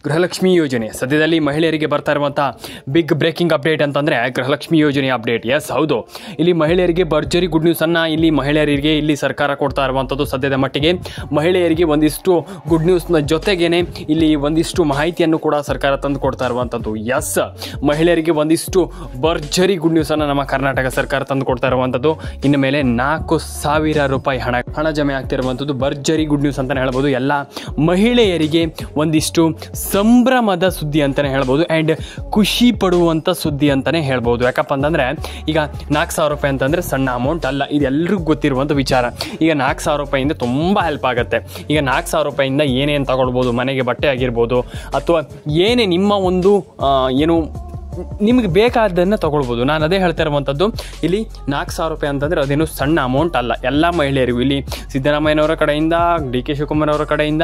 ಗೃಹಲಕ್ಷ್ಮಿ ಯೋಜನೆ ಸದ್ಯದಲ್ಲಿ ಮಹಿಳೆಯರಿಗೆ ಬರ್ತಾ ಇರುವಂಥ ಬಿಗ್ ಬ್ರೇಕಿಂಗ್ ಅಪ್ಡೇಟ್ ಅಂತಂದರೆ ಗೃಹಲಕ್ಷ್ಮಿ ಯೋಜನೆ ಅಪ್ಡೇಟ್. ಎಸ್, ಹೌದು, ಇಲ್ಲಿ ಮಹಿಳೆಯರಿಗೆ ಭರ್ಜರಿ ಗುಡ್ ನ್ಯೂಸನ್ನು ಇಲ್ಲಿ ಮಹಿಳೆಯರಿಗೆ ಇಲ್ಲಿ ಸರ್ಕಾರ ಕೊಡ್ತಾ ಇರುವಂಥದ್ದು. ಸದ್ಯದ ಮಟ್ಟಿಗೆ ಮಹಿಳೆಯರಿಗೆ ಒಂದಿಷ್ಟು ಗುಡ್ ನ್ಯೂಸ್ನ ಜೊತೆಗೇನೆ ಇಲ್ಲಿ ಒಂದಿಷ್ಟು ಮಾಹಿತಿಯನ್ನು ಕೂಡ ಸರ್ಕಾರ ತಂದು ಕೊಡ್ತಾ ಇರುವಂಥದ್ದು. ಎಸ್, ಮಹಿಳೆಯರಿಗೆ ಒಂದಿಷ್ಟು ಭರ್ಜರಿ ಗುಡ್ ನ್ಯೂಸನ್ನು ನಮ್ಮ ಕರ್ನಾಟಕ ಸರ್ಕಾರ ತಂದು ಕೊಡ್ತಾ ಇರುವಂಥದ್ದು. ಇನ್ನು ಮೇಲೆ 4,000 ರೂಪಾಯಿ ಹಣ ಜಮೆ ಆಗ್ತಿರುವಂಥದ್ದು ಭರ್ಜರಿ ಗುಡ್ ನ್ಯೂಸ್ ಅಂತಲೇ ಹೇಳ್ಬೋದು. ಎಲ್ಲ ಮಹಿಳೆಯರಿಗೆ ಒಂದಿಷ್ಟು ಸಂಭ್ರಮದ ಸುದ್ದಿ ಅಂತಲೇ ಹೇಳ್ಬೋದು ಆ್ಯಂಡ್ ಖುಷಿ ಪಡುವಂಥ ಸುದ್ದಿ ಅಂತಲೇ ಹೇಳ್ಬೋದು. ಯಾಕಪ್ಪ ಅಂತಂದರೆ ಈಗ 4,000 ರೂಪಾಯಿ ಅಂತಂದರೆ ಸಣ್ಣ ಅಮೌಂಟ್ ಅಲ್ಲ, ಇದೆಲ್ಲರಿಗೂ ಗೊತ್ತಿರುವಂಥ ವಿಚಾರ. ಈಗ 4,000 ರೂಪಾಯಿಂದ ತುಂಬ ಹೆಲ್ಪ್ ಆಗುತ್ತೆ. ಈಗ 4,000 ರೂಪಾಯಿಂದ ಏನೇನು ತಗೊಳ್ಬೋದು, ಮನೆಗೆ ಬಟ್ಟೆ ಆಗಿರ್ಬೋದು ಅಥವಾ ಏನೇ ನಿಮ್ಮ ಒಂದು ನಿಮಗೆ ಬೇಕಾದ್ದನ್ನು ತೊಗೊಳ್ಬೋದು. ನಾನು ಅದೇ ಹೇಳ್ತಾ ಇರುವಂಥದ್ದು, ಇಲ್ಲಿ 4,000 ರೂಪಾಯಿ ಅಂತಂದರೆ ಅದೇನು ಸಣ್ಣ ಅಮೌಂಟ್ ಅಲ್ಲ. ಎಲ್ಲ ಮಹಿಳೆಯರಿಗೂ ಇಲ್ಲಿ ಸಿದ್ದರಾಮಯ್ಯನವರ ಕಡೆಯಿಂದ, ಡಿ.ಕೆ. ಶಿವಕುಮಾರ್ ಅವರ ಕಡೆಯಿಂದ,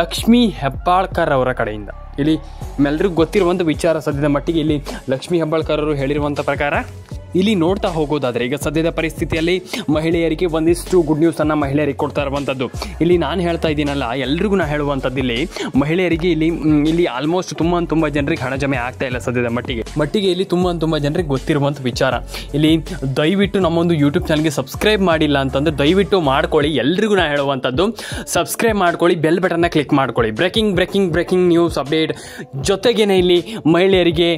ಲಕ್ಷ್ಮೀ ಹೆಬ್ಬಾಳ್ಕರ್ ಅವರ ಕಡೆಯಿಂದ ಇಲ್ಲಿ ನಿಮ್ಮೆಲ್ಲರಿಗೂ ಗೊತ್ತಿರುವಂಥ ವಿಚಾರ. ಸದ್ಯದ ಮಟ್ಟಿಗೆ ಇಲ್ಲಿ ಲಕ್ಷ್ಮೀ ಹೆಬ್ಬಾಳ್ಕರ್ ಅವರು ಹೇಳಿರುವಂಥ ಪ್ರಕಾರ ಇಲ್ಲಿ ನೋಡ್ತಾ ಹೋಗೋದಾದರೆ ಈಗ ಸದ್ಯದ ಪರಿಸ್ಥಿತಿಯಲ್ಲಿ ಮಹಿಳೆಯರಿಗೆ ಒಂದಿಷ್ಟು ಗುಡ್ ನ್ಯೂಸನ್ನು ಮಹಿಳೆಯರಿಗೆ ಕೊಡ್ತಾ ಇರುವಂಥದ್ದು. ಇಲ್ಲಿ ನಾನು ಹೇಳ್ತಾ ಇದ್ದೀನಲ್ಲ, ಎಲ್ರಿಗೂ ನಾನು ಹೇಳುವಂಥದ್ದು ಇಲ್ಲಿ ಮಹಿಳೆಯರಿಗೆ ಇಲ್ಲಿ ಆಲ್ಮೋಸ್ಟ್ ತುಂಬ ಜನರಿಗೆ ಹಣ ಜಮೆ ಆಗ್ತಾ ಇಲ್ಲ. ಸದ್ಯದ ಮಟ್ಟಿಗೆ ಇಲ್ಲಿ ತುಂಬ ಜನರಿಗೆ ಗೊತ್ತಿರುವಂಥ ವಿಚಾರ. ಇಲ್ಲಿ ದಯವಿಟ್ಟು ನಮ್ಮೊಂದು ಯೂಟ್ಯೂಬ್ ಚಾನಲ್ಗೆ ಸಬ್ಸ್ಕ್ರೈಬ್ ಮಾಡಿಲ್ಲ ಅಂತಂದರೆ ದಯವಿಟ್ಟು ಮಾಡ್ಕೊಳ್ಳಿ. ಎಲ್ರಿಗೂ ನಾನು ಹೇಳುವಂಥದ್ದು ಸಬ್ಸ್ಕ್ರೈಬ್ ಮಾಡ್ಕೊಳ್ಳಿ, ಬೆಲ್ ಬಟನ್ನ ಕ್ಲಿಕ್ ಮಾಡ್ಕೊಳ್ಳಿ. ಬ್ರೇಕಿಂಗ್ ನ್ಯೂಸ್ ಅಪ್ಡೇಟ್ ಜೊತೆಗೇನೆ ಇಲ್ಲಿ ಮಹಿಳೆಯರಿಗೆ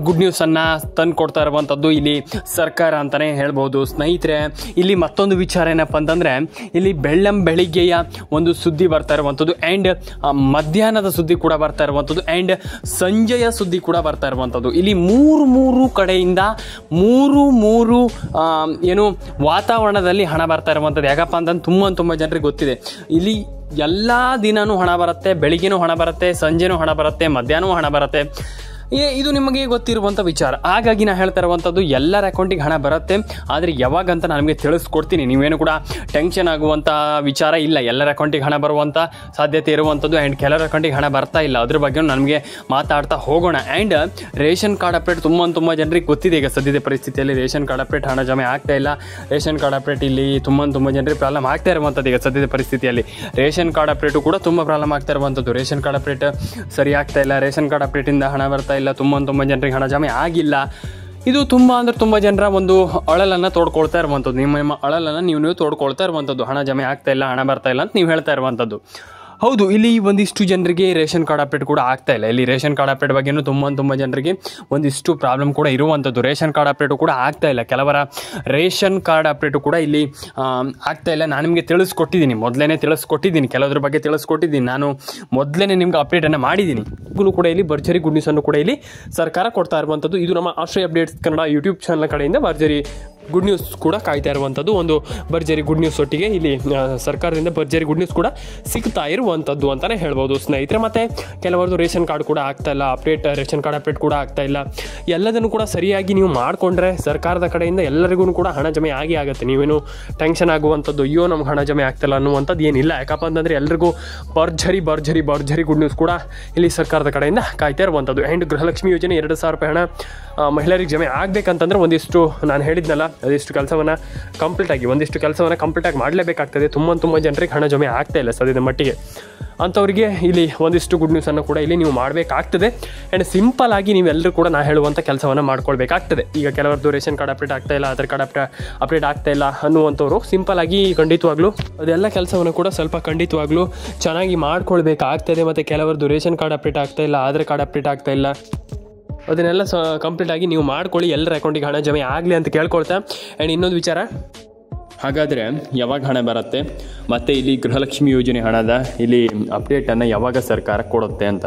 ಗುಡ್ ನ್ಯೂಸನ್ನು ತಂದು ಕೊಡ್ತಾ ಇರುವಂಥದ್ದು ಇಲ್ಲಿ ಸರ್ಕಾರ ಅಂತಲೇ ಹೇಳ್ಬೋದು. ಸ್ನೇಹಿತರೆ, ಇಲ್ಲಿ ಮತ್ತೊಂದು ವಿಚಾರ ಏನಪ್ಪ ಅಂತಂದರೆ ಇಲ್ಲಿ ಬೆಳಿಗ್ಗೆಯ ಒಂದು ಸುದ್ದಿ ಬರ್ತಾ ಇರುವಂಥದ್ದು ಆ್ಯಂಡ್ ಮಧ್ಯಾಹ್ನದ ಸುದ್ದಿ ಕೂಡ ಬರ್ತಾ ಇರುವಂಥದ್ದು ಆ್ಯಂಡ್ ಸಂಜೆಯ ಸುದ್ದಿ ಕೂಡ ಬರ್ತಾ ಇರುವಂಥದ್ದು. ಇಲ್ಲಿ ಮೂರು ಕಡೆಯಿಂದ ಮೂರು ವಾತಾವರಣದಲ್ಲಿ ಹಣ ಬರ್ತಾ ಇರುವಂಥದ್ದು. ಯಾಕಪ್ಪ ಅಂತಂದ್ರೆ ತುಂಬ ಜನರಿಗೆ ಗೊತ್ತಿದೆ, ಇಲ್ಲಿ ಎಲ್ಲ ದಿನವೂ ಹಣ ಬರುತ್ತೆ, ಬೆಳಿಗ್ಗೆನೂ ಹಣ ಬರುತ್ತೆ, ಸಂಜೆನೂ ಹಣ ಬರುತ್ತೆ, ಮಧ್ಯಾಹ್ನವೂ ಹಣ ಬರುತ್ತೆ. ಇದು ನಿಮಗೆ ಗೊತ್ತಿರುವಂಥ ವಿಚಾರ. ಹಾಗಾಗಿ ನಾನು ಹೇಳ್ತಾ ಇರುವಂಥದ್ದು ಎಲ್ಲರ ಅಕೌಂಟಿಗೆ ಹಣ ಬರುತ್ತೆ, ಆದರೆ ಯಾವಾಗಂತ ನಾನು ನಿಮಗೆ ತಿಳಿಸ್ಕೊಡ್ತೀನಿ. ನೀವೇನು ಕೂಡ ಟೆನ್ಷನ್ ಆಗುವಂಥ ವಿಚಾರ ಇಲ್ಲ. ಎಲ್ಲರ ಅಕೌಂಟಿಗೆ ಹಣ ಬರುವಂಥ ಸಾಧ್ಯತೆ ಇರುವಂಥದ್ದು ಆ್ಯಂಡ್ ಕೆಲವರ ಅಕೌಂಟಿಗೆ ಹಣ ಬರ್ತಾ ಇಲ್ಲ. ಅದ್ರ ಬಗ್ಗೆ ನಮಗೆ ಮಾತಾಡ್ತಾ ಹೋಗೋಣ. ಆ್ಯಂಡ್ ರೇಷನ್ ಕಾರ್ಡ್ ಅಪ್ಡೇಟ್ ತುಂಬ ಜನರಿಗೆ ಗೊತ್ತಿದೆ. ಈಗ ಸದ್ಯದ ಪರಿಸ್ಥಿತಿಯಲ್ಲಿ ರೇಷನ್ ಕಾರ್ಡ್ ಅಪ್ಡೇಟ್ ಹಣ ಜಮೆ ಆಗ್ತಾ ಇಲ್ಲ. ರೇಷನ್ ಕಾರ್ಡ್ ಅಪ್ಡೇಟ್ ಇಲ್ಲಿ ತುಂಬ ಜನರಿಗೆ ಪ್ರಾಬ್ಲಮ್ ಆಗ್ತಾ ಇರುವಂಥದ್ದು. ಈಗ ಸದ್ಯದ ಪರಿಸ್ಥಿತಿಯಲ್ಲಿ ರೇಷನ್ ಕಾರ್ಡ್ ಅಪ್ಡೇಟು ಕೂಡ ತುಂಬ ಪ್ರಾಬ್ಲಮ್ ಆಗ್ತಾ ಇರುವಂಥದ್ದು. ರೇಷನ್ ಕಾರ್ಡ್ ಅಪ್ಡೇಟ್ ಸರಿ ಆಗ್ತಾ ಇಲ್ಲ, ರೇಷನ್ ಕಾರ್ಡ್ ಅಪ್ಡೇಟಿಂದ ಹಣ ಬರ್ತಾ ಇಲ್ಲ, ತುಂಬ ಜನರಿಗೆ ಹಣ ಜಮೆ ಆಗಿಲ್ಲ. ಇದು ತುಂಬ ಜನರ ಒಂದು ಅಳಲನ್ನು ತೋಡ್ಕೊಳ್ತಾ ಇರುವಂಥದ್ದು. ನಿಮ್ಮ ಅಳಲನ್ನು ನೀವು ತೋಡ್ಕೊಳ್ತಾ ಇರುವಂಥದ್ದು. ಹಣ ಜಮೆ ಆಗ್ತಾ ಇಲ್ಲ, ಹಣ ಬರ್ತಾ ಇಲ್ಲ ಅಂತ ನೀವು ಹೇಳ್ತಾ ಇರುವಂಥದ್ದು. ಹೌದು, ಇಲ್ಲಿ ಒಂದಿಷ್ಟು ಜನರಿಗೆ ರೇಷನ್ ಕಾರ್ಡ್ ಅಪ್ಡೇಟ್ ಕೂಡ ಆಗ್ತಾ ಇಲ್ಲ. ಇಲ್ಲಿ ರೇಷನ್ ಕಾರ್ಡ್ ಅಪ್ಡೇಟ್ ಬಗ್ಗೆಯೂ ತುಂಬ ಜನರಿಗೆ ಒಂದಿಷ್ಟು ಪ್ರಾಬ್ಲಮ್ ಕೂಡ ಇರುವಂಥದ್ದು. ರೇಷನ್ ಕಾರ್ಡ್ ಅಪ್ಡೇಟು ಕೂಡ ಆಗ್ತಾ ಇಲ್ಲ. ಕೆಲವರ ರೇಷನ್ ಕಾರ್ಡ್ ಅಪ್ಡೇಟು ಕೂಡ ಇಲ್ಲಿ ಆಗ್ತಾ ಇಲ್ಲ. ನಾನು ನಿಮಗೆ ಮೊದಲೇ ತಿಳಿಸ್ಕೊಟ್ಟಿದ್ದೀನಿ, ಕೆಲವರ ಬಗ್ಗೆ ತಿಳಿಸ್ಕೊಟ್ಟಿದ್ದೀನಿ. ನಾನು ಮೊದಲೇ ನಿಮ್ಗೆ ಅಪ್ಡೇಟನ್ನು ಮಾಡಿದ್ದೀನಿ. ಕೂಡ ಇಲ್ಲಿ ಭರ್ಜರಿ ಗುಡ್ ನ್ಯೂಸನ್ನು ಕೂಡ ಇಲ್ಲಿ ಸರ್ಕಾರ ಕೊಡ್ತಾ ಇರುವಂಥದ್ದು. ಇದು ನಮ್ಮ ಆಶ್ರಯ ಅಪ್ಡೇಟ್ಸ್ ಕನ್ನಡ ಯೂಟ್ಯೂಬ್ ಚಾನಲ್ ಕಡೆಯಿಂದ ಭರ್ಜರಿ ಗುಡ್ ನ್ಯೂಸ್ ಕೂಡ ಕಾಯ್ತಾ ಇರುವಂಥದ್ದು. ಒಂದು ಭರ್ಜರಿ ಗುಡ್ ನ್ಯೂಸ್ ಒಟ್ಟಿಗೆ ಇಲ್ಲಿ ಸರ್ಕಾರದಿಂದ ಭರ್ಜರಿ ಗುಡ್ ನ್ಯೂಸ್ ಕೂಡ ಸಿಗ್ತಾ ಇರುವಂಥದ್ದು ಅಂತಲೇ ಹೇಳ್ಬೋದು ಸ್ನೇಹಿತರೆ. ಮತ್ತು ಕೆಲವರದು ರೇಷನ್ ಕಾರ್ಡ್ ಕೂಡ ಆಗ್ತಾ ಇಲ್ಲ, ರೇಷನ್ ಕಾರ್ಡ್ ಅಪ್ಡೇಟ್ ಕೂಡ ಆಗ್ತಾ ಇಲ್ಲ. ಎಲ್ಲದನ್ನು ಕೂಡ ಸರಿಯಾಗಿ ನೀವು ಮಾಡಿಕೊಂಡ್ರೆ ಸರ್ಕಾರದ ಕಡೆಯಿಂದ ಎಲ್ಲರಿಗೂ ಕೂಡ ಹಣ ಜಮೆ ಆಗುತ್ತೆ. ನೀವೇನು ಟೆನ್ಷನ್ ಆಗುವಂಥದ್ದು, ಅಯ್ಯೋ ನಮ್ಗೆ ಹಣ ಜಮೆ ಆಗ್ತಿಲ್ಲ ಅನ್ನುವಂಥದ್ದು ಏನಿಲ್ಲ. ಯಾಕಪ್ಪ ಅಂತಂದರೆ ಎಲ್ರಿಗೂ ಭರ್ಜರಿ ಗುಡ್ ನ್ಯೂಸ್ ಕೂಡ ಇಲ್ಲಿ ಸರ್ಕಾರದ ಕಡೆಯಿಂದ ಕಾಯ್ತಾ ಇರುವಂಥದ್ದು. ಆ್ಯಂಡ್ ಗೃಹಲಕ್ಷ್ಮಿ ಯೋಜನೆ 2,000 ರೂಪಾಯಿ ಹಣ ಮಹಿಳೆಯರಿಗೆ ಜಮೆ ಆಗಬೇಕಂತಂದ್ರೆ ಒಂದಿಷ್ಟು ನಾನು ಹೇಳಿದ್ನಲ್ಲ, ಒಂದಿಷ್ಟು ಕೆಲಸವನ್ನು ಕಂಪ್ಲೀಟಾಗಿ ಮಾಡಲೇಬೇಕಾಗ್ತದೆ. ತುಂಬ ಜನರಿಗೆ ಹಣ ಜಮೆ ಆಗ್ತಾ ಇಲ್ಲ ಸದ್ಯದ ಮಟ್ಟಿಗೆ. ಅಂಥವ್ರಿಗೆ ಇಲ್ಲಿ ಒಂದಿಷ್ಟು ಗುಡ್ ನ್ಯೂಸನ್ನು ಕೂಡ ಇಲ್ಲಿ ನೀವು ಮಾಡಬೇಕಾಗ್ತದೆ. ಆ್ಯಂಡ್ ಸಿಂಪಲ್ ಆಗಿ ನೀವೆಲ್ಲರೂ ಕೂಡ ನಾನು ಹೇಳುವಂಥ ಕೆಲಸವನ್ನು ಮಾಡ್ಕೊಳ್ಬೇಕಾಗ್ತದೆ. ಈಗ ಕೆಲವರದ್ದು ರೇಷನ್ ಕಾರ್ಡ್ ಅಪ್ಡೇಟ್ ಆಗ್ತಾ ಇಲ್ಲ, ಆಧಾರ್ ಕಾರ್ಡ್ ಅಪ್ಡೇಟ್ ಆಗ್ತಾ ಇಲ್ಲ ಅನ್ನುವಂಥವ್ರು ಸಿಂಪಲ್ ಆಗಿ ಖಂಡಿತವಾಗ್ಲೂ ಅದೆಲ್ಲ ಕೆಲಸವನ್ನು ಕೂಡ ಸ್ವಲ್ಪ ಖಂಡಿತವಾಗ್ಲೂ ಚೆನ್ನಾಗಿ ಮಾಡ್ಕೊಳ್ಬೇಕಾಗ್ತದೆ. ಮತ್ತು ಕೆಲವರದ್ದು ರೇಷನ್ ಕಾರ್ಡ್ ಅಪ್ಡೇಟ್ ಆಗ್ತಾ ಇಲ್ಲ, ಆಧಾರ್ ಕಾರ್ಡ್ ಅಪ್ಡೇಟ್ ಆಗ್ತಾ ಇಲ್ಲ, ಅದನ್ನೆಲ್ಲ ಕಂಪ್ಲೀಟಾಗಿ ನೀವು ಮಾಡ್ಕೊಳ್ಳಿ. ಎಲ್ಲರ ಅಕೌಂಟಿಗೆ ಹಣ ಜಮೆ ಆಗಲಿ ಅಂತ ಕೇಳ್ಕೊಳ್ತಾ. ಆ್ಯಂಡ್ ಇನ್ನೊಂದು ವಿಚಾರ, ಹಾಗಾದರೆ ಯಾವಾಗ ಹಣ ಬರುತ್ತೆ ಮತ್ತು ಇಲ್ಲಿ ಗೃಹಲಕ್ಷ್ಮಿ ಯೋಜನೆ ಹಣದ ಇಲ್ಲಿ ಅಪ್ಡೇಟನ್ನು ಯಾವಾಗ ಸರ್ಕಾರ ಕೊಡುತ್ತೆ ಅಂತ.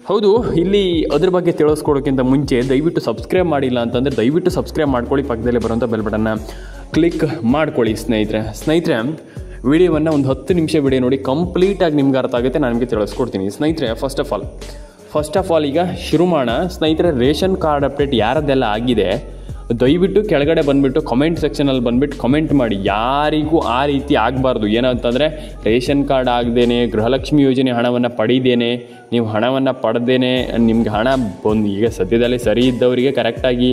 ಹೌದು, ಇಲ್ಲಿ ಅದ್ರ ಬಗ್ಗೆ ತಿಳಿಸ್ಕೊಡೋಕ್ಕಿಂತ ಮುಂಚೆ ದಯವಿಟ್ಟು ಸಬ್ಸ್ಕ್ರೈಬ್ ಮಾಡಿಲ್ಲ ಅಂತಂದರೆ ದಯವಿಟ್ಟು ಸಬ್ಸ್ಕ್ರೈಬ್ ಮಾಡ್ಕೊಳ್ಳಿ. ಪಕ್ಕದಲ್ಲೇ ಬರುವಂಥ ಬೆಲ್ ಬಟನ್ನ ಕ್ಲಿಕ್ ಮಾಡ್ಕೊಳ್ಳಿ ಸ್ನೇಹಿತರೆ. ವಿಡಿಯೋವನ್ನು ಒಂದು 10 ನಿಮಿಷ ವಿಡಿಯೋ ನೋಡಿ, ಕಂಪ್ಲೀಟಾಗಿ ನಿಮ್ಗೆ ಅರ್ಥ ಆಗುತ್ತೆ. ನಾನು ನಿಮಗೆ ತಿಳಿಸ್ಕೊಡ್ತೀನಿ ಸ್ನೇಹಿತರೆ. ಫಸ್ಟ್ ಆಫ್ ಆಲ್ ಈಗ ಶುರು ಮಾಡೋಣ ಸ್ನೇಹಿತರೆ. ರೇಷನ್ ಕಾರ್ಡ್ ಅಪ್ಡೇಟ್ ಯಾರದ್ದೆಲ್ಲ ಆಗಿದೆ ದಯವಿಟ್ಟು ಕೆಳಗಡೆ ಬಂದುಬಿಟ್ಟು ಕಮೆಂಟ್ ಸೆಕ್ಷನಲ್ಲಿ ಬಂದುಬಿಟ್ಟು ಕಮೆಂಟ್ ಮಾಡಿ. ಯಾರಿಗೂ ಆ ರೀತಿ ಆಗಬಾರ್ದು. ಏನಂತಂದರೆ ರೇಷನ್ ಕಾರ್ಡ್ ಆಗದೇನೆ, ಗೃಹಲಕ್ಷ್ಮಿ ಯೋಜನೆ ಹಣವನ್ನು ಪಡೀದೇನೆ, ನೀವು ಹಣವನ್ನು ಪಡೆದೇನೆ ನಿಮ್ಗೆ ಹಣ ಬಂದು ಈಗ ಸದ್ಯದಲ್ಲೇ ಸರಿ ಇದ್ದವರಿಗೆ ಕರೆಕ್ಟಾಗಿ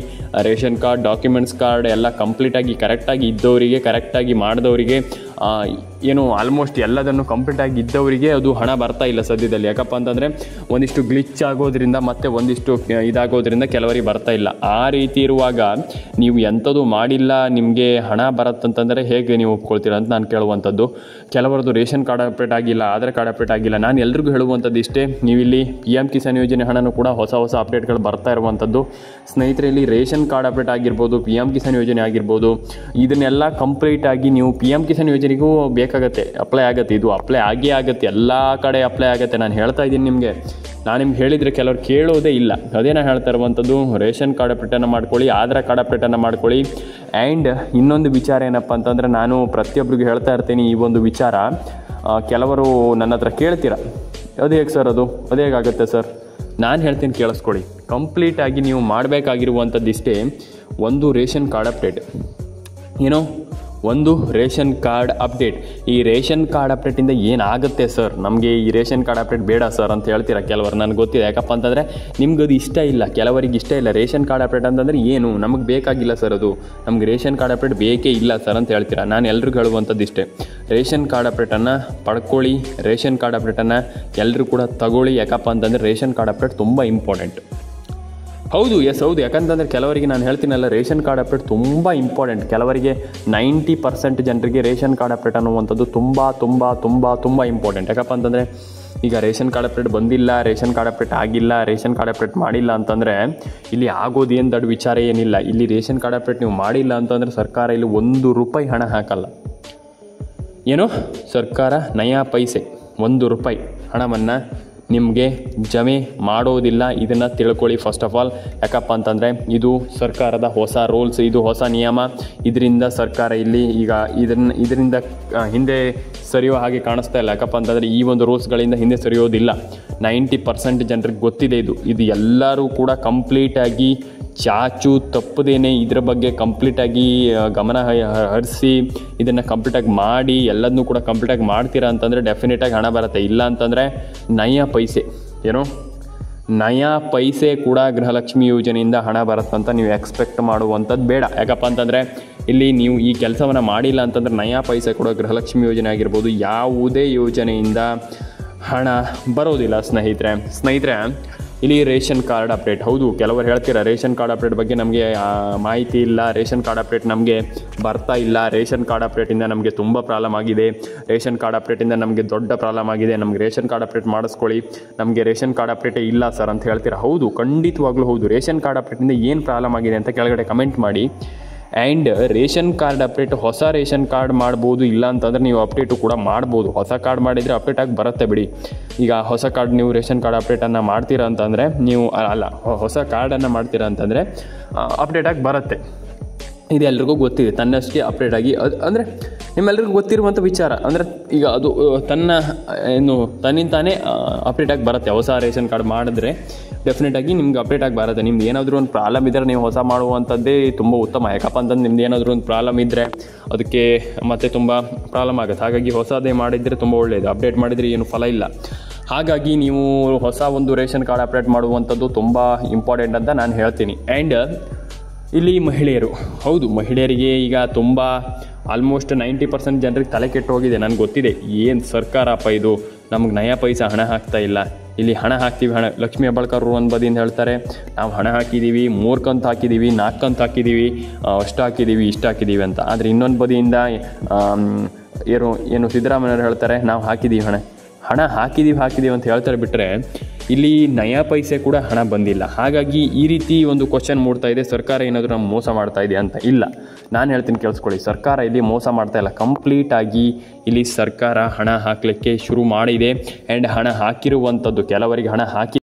ರೇಷನ್ ಕಾರ್ಡ್, ಡಾಕ್ಯುಮೆಂಟ್ಸ್ ಕಾರ್ಡ್ ಎಲ್ಲ ಕಂಪ್ಲೀಟಾಗಿ ಕರೆಕ್ಟಾಗಿ ಇದ್ದವರಿಗೆ, ಕರೆಕ್ಟಾಗಿ ಮಾಡಿದವರಿಗೆ ಏನು ಆಲ್ಮೋಸ್ಟ್ ಎಲ್ಲದನ್ನು ಕಂಪ್ಲೀಟಾಗಿ ಇದ್ದವರಿಗೆ ಅದು ಹಣ ಬರ್ತಾ ಇಲ್ಲ ಸದ್ಯದಲ್ಲಿ. ಯಾಕಪ್ಪ ಅಂತಂದರೆ ಒಂದಿಷ್ಟು ಗ್ಲಿಚ್ ಆಗೋದ್ರಿಂದ ಮತ್ತು ಒಂದಿಷ್ಟು ಇದಾಗೋದ್ರಿಂದ ಕೆಲವರಿಗೆ ಬರ್ತಾ ಇಲ್ಲ. ಆ ರೀತಿ ಇರುವಾಗ ನೀವು ಎಂಥದ್ದು ಮಾಡಿಲ್ಲ ನಿಮಗೆ ಹಣ ಬರುತ್ತಂತಂದರೆ ಹೇಗೆ ನೀವು ಒಪ್ಕೊಳ್ತೀರಾ ಅಂತ ನಾನು ಕೇಳುವಂಥದ್ದು. ಕೆಲವರದ್ದು ರೇಷನ್ ಕಾರ್ಡ್ ಅಪ್ಡೇಟ್ ಆಗಿಲ್ಲ, ಆಧಾರ್ ಕಾರ್ಡ್ ಅಪ್ಡೇಟ್ ಆಗಿಲ್ಲ. ನಾನು ಎಲ್ರಿಗೂ ಹೇಳುವಂಥದ್ದು ಇಷ್ಟೇ, ನೀವಿಲ್ಲಿ PM ಕಿಸಾನ್ ಯೋಜನೆ ಹಣನೂ ಕೂಡ ಹೊಸ ಅಪ್ಡೇಟ್ಗಳು ಬರ್ತಾ ಇರುವಂಥದ್ದು. ಸ್ನೇಹಿತರೆ, ಇಲ್ಲಿ ರೇಷನ್ ಕಾರ್ಡ್ ಅಪ್ಡೇಟ್ ಆಗಿರ್ಬೋದು, PM ಕಿಸಾನ್ ಯೋಜನೆ ಆಗಿರ್ಬೋದು, ಇದನ್ನೆಲ್ಲ ಕಂಪ್ಲೀಟಾಗಿ ನೀವು PM ಕಿಸಾನ್ ಯೋಜನೆಗೂ ಬೇಕಾಗತ್ತೆ, ಅಪ್ಲೈ ಆಗುತ್ತೆ. ಇದು ಅಪ್ಲೈ ಆಗೇ ಆಗುತ್ತೆ, ಎಲ್ಲ ಕಡೆ ಅಪ್ಲೈ ಆಗುತ್ತೆ. ನಾನು ಹೇಳ್ತಾ ಇದ್ದೀನಿ ನಿಮಗೆ, ನಾನು ನಿಮ್ಗೆ ಹೇಳಿದರೆ ಕೆಲವ್ರು ಕೇಳೋದೇ ಇಲ್ಲ. ಅದೇ ನಾನು ಹೇಳ್ತಾ ಇರುವಂಥದ್ದು, ರೇಷನ್ ಕಾರ್ಡ್ ಅಪ್ಡೇಟನ್ನು ಮಾಡ್ಕೊಳ್ಳಿ, ಆಧಾರ್ ಕಾರ್ಡ್ ಅಪ್ಡೇಟನ್ನು ಮಾಡ್ಕೊಳ್ಳಿ. ಆ್ಯಂಡ್ ಇನ್ನೊಂದು ವಿಚಾರ ಏನಪ್ಪ ಅಂತಂದರೆ, ನಾನು ಪ್ರತಿಯೊಬ್ಬರಿಗೂ ಹೇಳ್ತಾ ಇರ್ತೀನಿ ಈ ಒಂದು ವಿಚಾರ. ಕೆಲವರು ನನ್ನ ಹತ್ರ ಕೇಳ್ತೀರ, ಅದು ಹೇಗೆ ಸರ್, ಅದು ಹೇಗಾಗುತ್ತೆ ಸರ್? ನಾನು ಹೇಳ್ತೀನಿ ಕೇಳಿಸ್ಕೊಳ್ಳಿ. ಕಂಪ್ಲೀಟಾಗಿ ನೀವು ಮಾಡಬೇಕಾಗಿರುವಂಥದ್ದು ಇಷ್ಟೇ, ಒಂದು ರೇಷನ್ ಕಾರ್ಡ್ ಅಪ್ಡೇಟ್. ಏನೋ ಒಂದು ರೇಷನ್ ಕಾರ್ಡ್ ಅಪ್ಡೇಟ್. ಈ ರೇಷನ್ ಕಾರ್ಡ್ ಅಪ್ಡೇಟಿಂದ ಏನಾಗುತ್ತೆ ಸರ್, ನಮಗೆ ಈ ರೇಷನ್ ಕಾರ್ಡ್ ಅಪ್ಡೇಟ್ ಬೇಡ ಸರ್ ಅಂತ ಹೇಳ್ತೀರಾ ಕೆಲವರು. ನನಗೆ ಗೊತ್ತಿದೆ, ಯಾಕಪ್ಪ ಅಂತಂದರೆ ನಿಮ್ಗೆ ಅದು ಇಷ್ಟ ಇಲ್ಲ, ಕೆಲವರಿಗೆ ಇಷ್ಟ ಇಲ್ಲ. ರೇಷನ್ ಕಾರ್ಡ್ ಅಪ್ಡೇಟ್ ಅಂತಂದರೆ ಏನು, ನಮಗೆ ಬೇಕಾಗಿಲ್ಲ ಸರ್, ಅದು ನಮಗೆ ರೇಷನ್ ಕಾರ್ಡ್ ಅಪ್ಡೇಟ್ ಬೇಕೇ ಇಲ್ಲ ಸರ್ ಅಂತ ಹೇಳ್ತೀರಾ. ನಾನು ಎಲ್ರಿಗೂ ಹೇಳುವಂಥದ್ದು ಇಷ್ಟೇ, ರೇಷನ್ ಕಾರ್ಡ್ ಅಪ್ಡೇಟನ್ನು ಪಡ್ಕೊಳ್ಳಿ, ರೇಷನ್ ಕಾರ್ಡ್ ಅಪ್ಡೇಟನ್ನು ಎಲ್ಲರೂ ಕೂಡ ತಗೊಳ್ಳಿ. ಯಾಕಪ್ಪ ಅಂತಂದರೆ ರೇಷನ್ ಕಾರ್ಡ್ ಅಪ್ಡೇಟ್ ತುಂಬ ಇಂಪಾರ್ಟೆಂಟ್. ಹೌದು, ಹೌದು. ಯಾಕಂತಂದರೆ ಕೆಲವರಿಗೆ ನಾನು ಹೇಳ್ತೀನಲ್ಲ, ರೇಷನ್ ಕಾರ್ಡ್ ಅಪ್ಡೇಟ್ ತುಂಬ ಇಂಪಾರ್ಟೆಂಟ್. ಕೆಲವರಿಗೆ 90% ಜನರಿಗೆ ರೇಷನ್ ಕಾರ್ಡ್ ಅಪ್ಡೇಟ್ ಅನ್ನುವಂಥದ್ದು ತುಂಬ ತುಂಬ ತುಂಬ ತುಂಬ ಇಂಪಾರ್ಟೆಂಟ್. ಯಾಕಪ್ಪ ಅಂತಂದರೆ ಈಗ ರೇಷನ್ ಕಾರ್ಡ್ ಅಪ್ಡೇಟ್ ಬಂದಿಲ್ಲ, ರೇಷನ್ ಕಾರ್ಡ್ ಅಪ್ಡೇಟ್ ಆಗಿಲ್ಲ, ರೇಷನ್ ಕಾರ್ಡ್ ಅಪ್ಡೇಟ್ ಮಾಡಿಲ್ಲ ಅಂತಂದರೆ ಇಲ್ಲಿ ಆಗೋದೇನು ದೊಡ್ಡ ವಿಚಾರ ಏನಿಲ್ಲ. ಇಲ್ಲಿ ರೇಷನ್ ಕಾರ್ಡ್ ಅಪ್ಡೇಟ್ ನೀವು ಮಾಡಿಲ್ಲ ಅಂತಂದರೆ ಸರ್ಕಾರ ಇಲ್ಲಿ ₹1 ಹಣ ಹಾಕಲ್ಲ. ಏನು, ಸರ್ಕಾರ ನಯಾ ಪೈಸೆ ₹1 ಹಣವನ್ನು ನಿಮಗೆ ಜಮೆ ಮಾಡೋದಿಲ್ಲ. ಇದನ್ನು ತಿಳ್ಕೊಳ್ಳಿ ಫಸ್ಟ್ ಆಫ್ ಆಲ್. ಯಾಕಪ್ಪ ಅಂತಂದರೆ ಇದು ಸರ್ಕಾರದ ಹೊಸ ರೂಲ್ಸ್, ಇದು ಹೊಸ ನಿಯಮ. ಇದರಿಂದ ಸರ್ಕಾರ ಇಲ್ಲಿ ಈಗ ಇದರಿಂದ ಹಿಂದೆ ಸರಿಯೋ ಹಾಗೆ ಕಾಣಿಸ್ತಾ ಇಲ್ಲ. ಯಾಕಪ್ಪ ಅಂತಂದರೆ ಈ ಒಂದು ರೂಲ್ಸ್ಗಳಿಂದ ಹಿಂದೆ ಸರಿಯೋದಿಲ್ಲ. 90% ಜನರಿಗೆ ಗೊತ್ತಿದೆ ಇದು ಎಲ್ಲರೂ ಕೂಡ ಕಂಪ್ಲೀಟಾಗಿ ಚಾಚು ತಪ್ಪದೇನೆ ಇದರ ಬಗ್ಗೆ ಕಂಪ್ಲೀಟಾಗಿ ಗಮನ ಹರಿಸಿ ಇದನ್ನು ಕಂಪ್ಲೀಟಾಗಿ ಮಾಡಿ ಎಲ್ಲದನ್ನೂ ಕೂಡ ಕಂಪ್ಲೀಟಾಗಿ ಮಾಡ್ತೀರಾ ಅಂತಂದರೆ ಡೆಫಿನೆಟಾಗಿ ಹಣ ಬರುತ್ತೆ. ಇಲ್ಲ ಅಂತಂದರೆ ನಯಾ ಪೈಸೆ, ಏನೋ ನಯಾ ಪೈಸೆ ಕೂಡ ಗೃಹಲಕ್ಷ್ಮಿ ಯೋಜನೆಯಿಂದ ಹಣ ಬರುತ್ತಂತ ನೀವು ಎಕ್ಸ್ಪೆಕ್ಟ್ ಮಾಡುವಂಥದ್ದು ಬೇಡ. ಯಾಕಪ್ಪ ಅಂತಂದರೆ ಇಲ್ಲಿ ನೀವು ಈ ಕೆಲಸವನ್ನು ಮಾಡಿಲ್ಲ ಅಂತಂದರೆ ನಯಾ ಪೈಸೆ ಕೂಡ ಗೃಹಲಕ್ಷ್ಮಿ ಯೋಜನೆ ಆಗಿರ್ಬೋದು, ಯಾವುದೇ ಯೋಜನೆಯಿಂದ ಹಣ ಬರೋದಿಲ್ಲ. ಸ್ನೇಹಿತರೆ ಇಲ್ಲಿ ರೇಷನ್ ಕಾರ್ಡ್ ಅಪ್ಡೇಟ್. ಹೌದು, ಕೆಲವರು ಹೇಳ್ತೀರಾ ರೇಷನ್ ಕಾರ್ಡ್ ಅಪ್ಡೇಟ್ ಬಗ್ಗೆ ನಮಗೆ ಮಾಹಿತಿ ಇಲ್ಲ, ರೇಷನ್ ಕಾರ್ಡ್ ಅಪ್ಡೇಟ್ ನಮಗೆ ಬರ್ತಾ ಇಲ್ಲ, ರೇಷನ್ ಕಾರ್ಡ್ ಅಪ್ಡೇಟಿಂದ ನಮಗೆ ತುಂಬ ಪ್ರಾಬ್ಲಮ್ ಆಗಿದೆ, ರೇಷನ್ ಕಾರ್ಡ್ ಅಪ್ಡೇಟಿಂದ ನಮಗೆ ದೊಡ್ಡ ಪ್ರಾಬ್ಲಮ್ ಆಗಿದೆ, ನಮಗೆ ರೇಷನ್ ಕಾರ್ಡ್ ಅಪ್ಡೇಟ್ ಮಾಡಿಸ್ಕೊಳ್ಳಿ, ನಮಗೆ ರೇಷನ್ ಕಾರ್ಡ್ ಅಪ್ಡೇಟೇ ಇಲ್ಲ ಸರ್ ಅಂತ ಹೇಳ್ತೀರಾ. ಹೌದು, ಖಂಡಿತವಾಗ್ಲೂ ಹೌದು. ರೇಷನ್ ಕಾರ್ಡ್ ಅಪ್ಡೇಟಿಂದ ಏನು ಪ್ರಾಬ್ಲಮ್ ಆಗಿದೆ ಅಂತ ಕೆಳಗಡೆ ಕಮೆಂಟ್ ಮಾಡಿ. ಆ್ಯಂಡ್ ರೇಷನ್ ಕಾರ್ಡ್ ಅಪ್ಡೇಟ್, ಹೊಸ ರೇಷನ್ ಕಾರ್ಡ್ ಮಾಡ್ಬೋದು, ಇಲ್ಲ ಅಂತಂದರೆ ನೀವು ಅಪ್ಡೇಟು ಕೂಡ ಮಾಡ್ಬೋದು. ಹೊಸ ಕಾರ್ಡ್ ಮಾಡಿದರೆ ಅಪ್ಡೇಟ್ ಆಗಿ ಬರುತ್ತೆ ಬಿಡಿ. ಈಗ ಹೊಸ ಕಾರ್ಡ್ ನೀವು ರೇಷನ್ ಕಾರ್ಡ್ ಅಪ್ಡೇಟನ್ನು ಮಾಡ್ತೀರಾ ಅಂತಂದರೆ ಹೊಸ ಕಾರ್ಡನ್ನು ಮಾಡ್ತೀರಾ ಅಂತಂದರೆ ಅಪ್ಡೇಟ್ ಆಗಿ ಬರುತ್ತೆ. ಇದು ಎಲ್ರಿಗೂ ಗೊತ್ತಿದೆ, ತನ್ನಷ್ಟೇ ಅಪ್ಡೇಟ್ ಆಗಿ ಅಂದರೆ ನಿಮ್ಮೆಲ್ರಿಗೂ ಗೊತ್ತಿರುವಂಥ ವಿಚಾರ. ಅಂದರೆ ಈಗ ಅದು ತನ್ನಿಂದ ತಾನೇ ಅಪ್ಡೇಟ್ ಆಗಿ ಬರುತ್ತೆ. ಹೊಸ ರೇಷನ್ ಕಾರ್ಡ್ ಮಾಡಿದ್ರೆ ಡೆಫಿನೆಟಾಗಿ ನಿಮ್ಗೆ ಅಪ್ಡೇಟ್ ಆಗಿ ಬರುತ್ತೆ. ನಿಮ್ದು ಏನಾದರೂ ಒಂದು ಪ್ರಾಬ್ಲಮ್ ಇದ್ದರೆ ನೀವು ಹೊಸ ಮಾಡುವಂಥದ್ದೇ ತುಂಬ ಉತ್ತಮ. ಯಾಕಪ್ಪ ಅಂತಂದು ನಿಮ್ದು ಏನಾದರೂ ಒಂದು ಪ್ರಾಬ್ಲಮ್ ಇದ್ದರೆ ಅದಕ್ಕೆ ಮತ್ತೆ ತುಂಬ ಪ್ರಾಬ್ಲಮ್ ಆಗುತ್ತೆ. ಹಾಗಾಗಿ ಹೊಸದೇ ಮಾಡಿದರೆ ತುಂಬ ಒಳ್ಳೆಯದು. ಅಪ್ಡೇಟ್ ಮಾಡಿದರೆ ಏನು ಫಲ ಇಲ್ಲ. ಹಾಗಾಗಿ ನೀವು ಹೊಸ ಒಂದು ರೇಷನ್ ಕಾರ್ಡ್ ಅಪ್ಡೇಟ್ ಮಾಡುವಂಥದ್ದು ತುಂಬ ಇಂಪಾರ್ಟೆಂಟ್ ಅಂತ ನಾನು ಹೇಳ್ತೀನಿ. ಆ್ಯಂಡ್ ಇಲ್ಲಿ ಮಹಿಳೆಯರು, ಹೌದು, ಮಹಿಳೆಯರಿಗೆ ಈಗ ತುಂಬ ಆಲ್ಮೋಸ್ಟ್ 90% ಜನರಿಗೆ ತಲೆ ಕೆಟ್ಟು ಹೋಗಿದೆ. ನನಗೆ ಗೊತ್ತಿದೆ, ಏನು ಸರ್ಕಾರಪ್ಪ ಇದು, ನಮಗೆ ನಯಾ ಪೈಸಾ ಹಣ ಹಾಕ್ತಾ ಇಲ್ಲ. ಇಲ್ಲಿ ಹಣ ಹಾಕ್ತೀವಿ, ಲಕ್ಷ್ಮೀ ಹೆಬ್ಬಾಳ್ಕರ್ ಒಂದು ಬದಿಯಿಂದ ಹೇಳ್ತಾರೆ ನಾವು ಹಣ ಹಾಕಿದ್ದೀವಿ, 3 ಕಂತು ಹಾಕಿದ್ದೀವಿ, 4 ಕಂತು ಹಾಕಿದ್ದೀವಿ, ಅಷ್ಟು ಹಾಕಿದ್ದೀವಿ, ಇಷ್ಟು ಹಾಕಿದ್ದೀವಿ ಅಂತ. ಆದರೆ ಇನ್ನೊಂದು ಬದಿಯಿಂದ ಏನು ಸಿದ್ದರಾಮಯ್ಯವ್ರು ಹೇಳ್ತಾರೆ ನಾವು ಹಾಕಿದ್ದೀವಿ, ಹಣ ಹಾಕಿದ್ದೀವಿ ಅಂತ ಹೇಳ್ತಾರೆ. ಬಿಟ್ಟರೆ ಇಲ್ಲಿ ನಯಾ ಪೈಸೆ ಕೂಡ ಹಣ ಬಂದಿಲ್ಲ. ಹಾಗಾಗಿ ಈ ರೀತಿ ಒಂದು ಕ್ವಶನ್ ಮೂಡ್ತಾ ಇದೆ, ಸರ್ಕಾರ ಏನಾದರೂ ನಮ್ಗೆ ಮೋಸ ಮಾಡ್ತಾ ಇದೆ ಅಂತ. ಇಲ್ಲ, ನಾನು ಹೇಳ್ತೀನಿ ಕೇಳಿಸ್ಕೊಳ್ಳಿ, ಸರ್ಕಾರ ಇಲ್ಲಿ ಮೋಸ ಮಾಡ್ತಾ ಇಲ್ಲ. ಕಂಪ್ಲೀಟಾಗಿ ಇಲ್ಲಿ ಸರ್ಕಾರ ಹಣ ಹಾಕಲಿಕ್ಕೆ ಶುರು ಮಾಡಿದೆ. ಆ್ಯಂಡ್ ಹಣ ಹಾಕಿರುವಂಥದ್ದು, ಕೆಲವರಿಗೆ ಹಣ ಹಾಕಿ